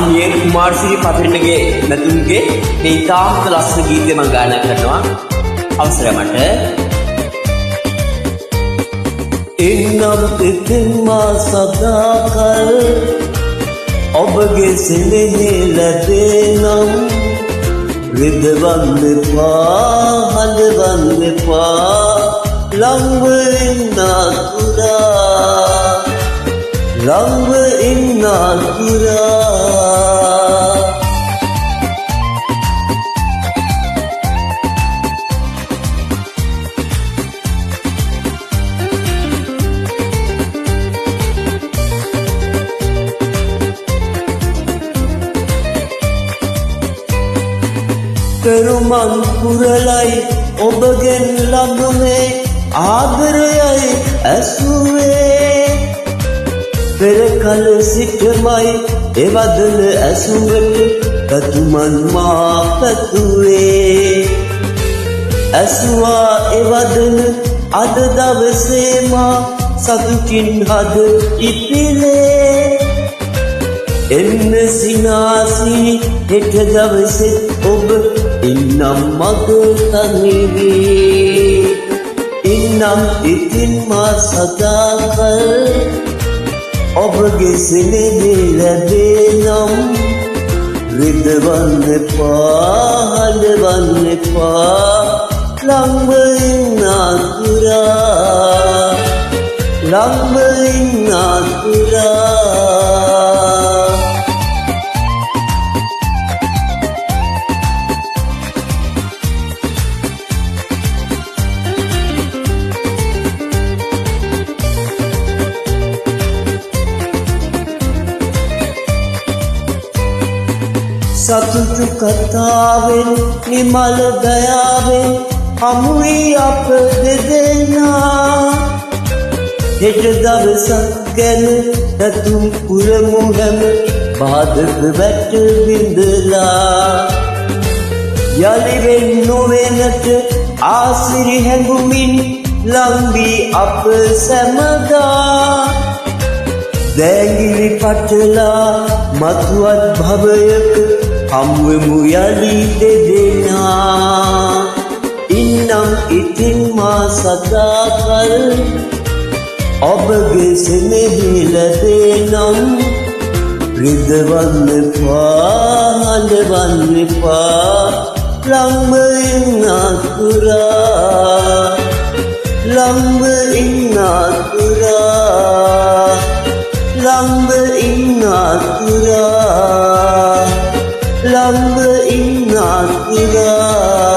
මාන්‍ය කුමාරසිරි පතිරණගේ මැතුම්ගේ මේ ඉතාමත් ලස්සන ගීතය මම ගායනා කරනවා. අවසරයි මට. එන්නම් ඉතින් මා සදාකල් ඔබගේ සෙනෙහි ලැබෙනම් රිදවන්න එපා හඬවන්න එපා ළඟ ඉන්න තුරා ළඟ ඉන්න තුරා පෙරුමන් පුරලයි ඔබගෙන් ලබුනේ ආදරයයි ඇසුවේ පෙර කල සිටමයි එවදන ඇසුවට පැතුමන් මා පැතුවේ ඇසුවා එවදන අද දවසේ මා සතුටින් හද ඉපිලේ එන්න සිනාසී හෙට දවසේ ඔබ ඉන්නම් මග තනිවී ඉන්නම් ඉතින් මා සදාකල් ඔබගේ සෙනෙහි ලැබෙනම් රිදවන්න එපා හඬවන්න එපා ළඟ ඉන්න තුරා ළඟ ඉන්න තුරා සතුටු කතාවෙන් නිමල දයාවෙන් හමුවී අප දෙදෙනා හෙට දවසක් ගැන නැතුම් පුරමු හැම බාධක වැට බිඳලා යළිවෙන් නොවෙනට ආසිරි හැඟුමින් ලංවී අප සැමදා දැඟිලි පටලා මතුවත් භවයක හම්වෙමු යලි දෙදෙනා ඉන්නම් ඉතින් මා සදාකල් ඔබගේ සෙනෙහි ලැබෙනම් රිදවන්න එපා හඬවන්න එපා ළඟ ඉන්න තුරා ළඟ ඉන්න තුරා ළඟ ඉන්න තුරා ළඟ ඉන්න තුරා